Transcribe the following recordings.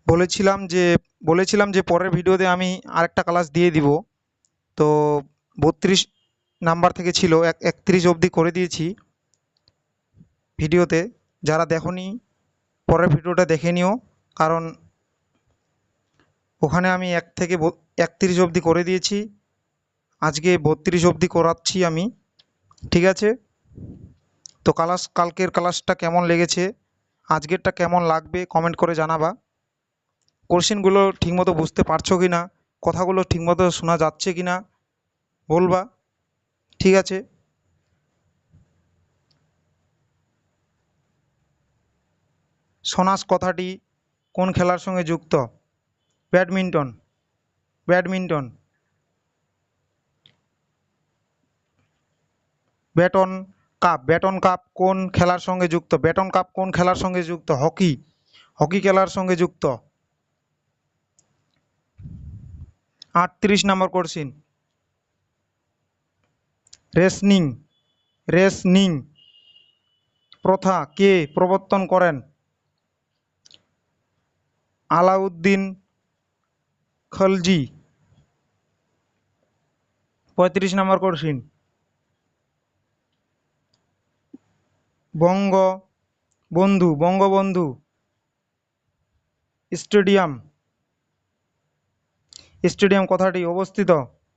বলেছিলাম যে পরের ভিডিওতে আমি আরেকটা ক্লাস দিয়ে দিব। তো 32 নাম্বার থেকে ছিল 31 অবধি করে দিয়েছি ভিডিওতে। যারা দেখোনি পরের ভিডিওটা দেখে নিও, কারণ ওখানে আমি 1 থেকে 31 অবধি করে দিয়েছি। আজকে 32 অবধি করাচ্ছি আমি। ঠিক আছে? তো কালকের ক্লাসটা কেমন লেগেছে, আজকেরটা কেমন লাগবে কমেন্ট করে জানাবা। কোশ্চেনগুলো ঠিকমতো বুঝতে পারছো কি না, কথাগুলো ঠিকমতো শোনা যাচ্ছে কি না বলবা। ঠিক আছে? সনাস কথাটি কোন খেলার সঙ্গে যুক্ত? Badminton. Badminton. Baton baton cup কোন খেলার সঙ্গে যুক্ত? ব্যাটন কাপ কোন খেলার সঙ্গে যুক্ত? হকি। হকি খেলার সঙ্গে যুক্ত। 38 নম্বর কোশ্চিন। রেসনিং। রেসনিং প্রথা কে প্রবর্তন করেন? আলাউদ্দিন খলজি। 35 নম্বর কোশ্চিন। বঙ্গবন্ধু স্টেডিয়াম। স্টেডিয়াম কথাটি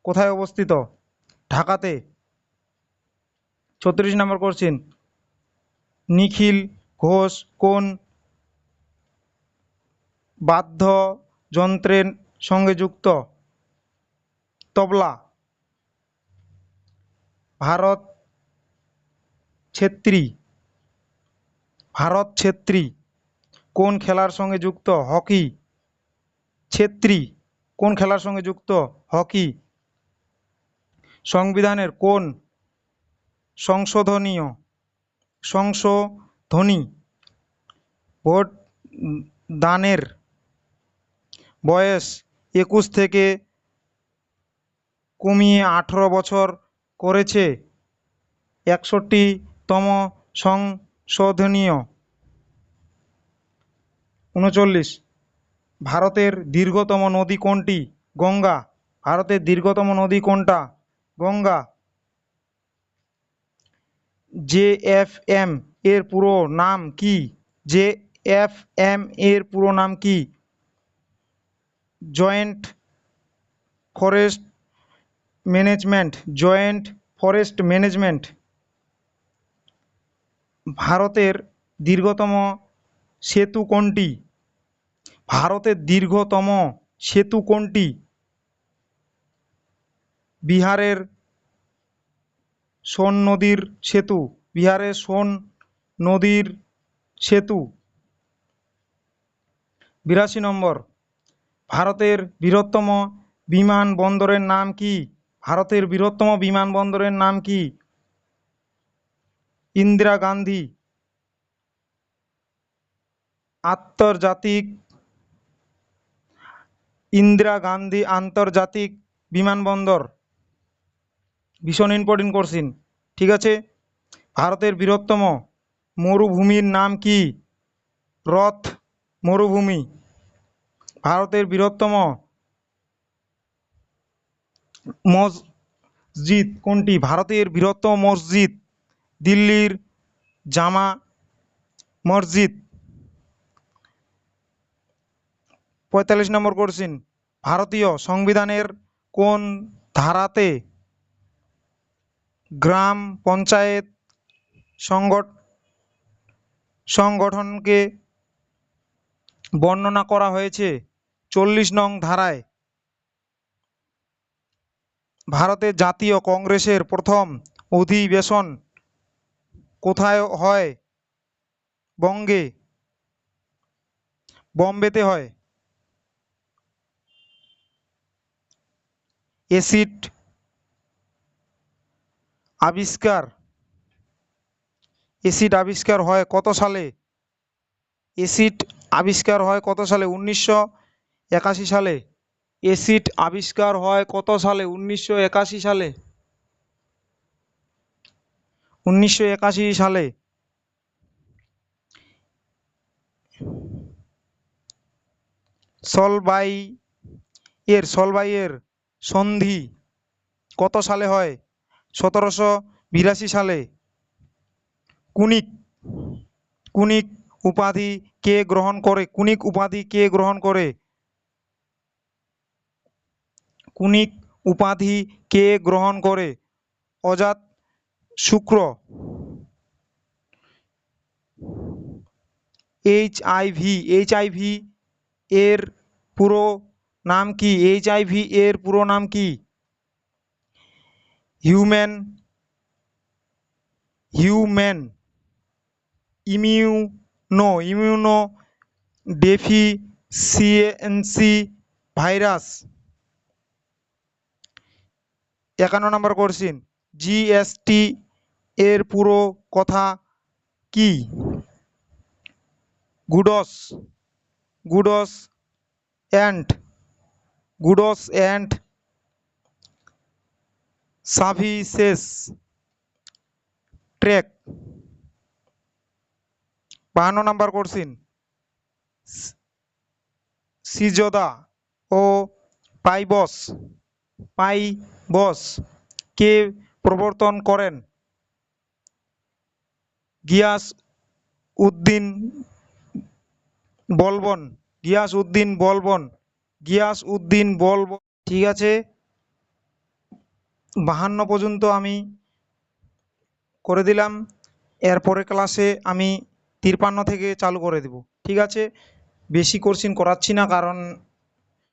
কোথায় অবস্থিত? ঢাকাতে। 36 নম্বর কোশ্চিন। নিখিল ঘোষ কোন বাদ্যযন্ত্রের সঙ্গে যুক্ত? তবলা। ভারত ছেত্রী। ভারত ছেত্রী কোন খেলার সঙ্গে যুক্ত? হকি। ছেত্রী কোন খেলার সঙ্গে যুক্ত? হকি। সংবিধানের কোন সংশোধনী ভোট দানের বয়স 21 থেকে কমিয়ে 18 বছর করেছে? 61তম সংশোধনী। 39। ভারতের দীর্ঘতম নদী কোনটি? গঙ্গা। ভারতের দীর্ঘতম নদী কোনটা? গঙ্গা। জেএফএম এর পুরো নাম কি? জেএফএম এর পুরো নাম কি? Joint forest management. Joint forest management. ভারতের দীর্ঘতম সেতু কোনটি? ভারতের দীর্ঘতম সেতু কোনটি? বিহারের সোন নদীর সেতু। বিহারের সোন নদীর সেতু। 82 নম্বর। ভারতের বৃহত্তম বিমানবন্দরের নাম কি? ভারতের বৃহত্তম বিমানবন্দরের নাম কি? ইন্দিরা গান্ধী আন্তর্জাতিক বিমানবন্দর। ভীষণ ইম্পর্টেন্ট কোশ্চিন। ঠিক আছে? ভারতের বৃহত্তম মরুভূমির নাম কি? রথ মরুভূমি। ভারতের বৃহত্তম মসজিদ কোনটি? ভারতের বৃহত্তম মসজিদ দিল্লির জামা মসজিদ। 45 নম্বর কোশ্চিন। ভারতীয় সংবিধানের কোন ধারাতে গ্রাম পঞ্চায়েত সংগঠনকে বর্ণনা করা হয়েছে? 40 নং ধারায়। ভারতের জাতীয় কংগ্রেসের প্রথম অধিবেশন কোথায় হয়? বোম্বেতে হয়। অ্যাসিড আবিষ্কার হয় কত সালে? অ্যাসিড আবিষ্কার হয় কত সালে? 1981 সালে। অ্যাসিড আবিষ্কার হয় কত সালে? 1981 সালে। 1981 সালে। সলবাইয়ের সন্ধি কত সালে হয়? 1782 সালে। কুনিক কুনিক উপাধি কে গ্রহণ করে? কুনিক উপাধি কে গ্রহণ করে? কুনিক উপাধি কে গ্রহণ করে? অজাত শুক্র। এইচআইভি এর পুরো নাম কি? এইচআইভি এর পুরো নাম কি? Human immuno deficiency virus. 51 নম্বর কোশ্চিন, জিএসটি এর পুরো কথা কি? Goods and services track. 52 number question, সিজদা ও পাইবস কে প্রবর্তন করেন? গিয়াস উদ্দিন বলবন। ঠিক আছে, 52 পর্যন্ত আমি করে দিলাম। এরপরে ক্লাসে আমি 53 থেকে চালু করে দেব। ঠিক আছে, বেশি কোশ্চিন করাচ্ছি না, কারণ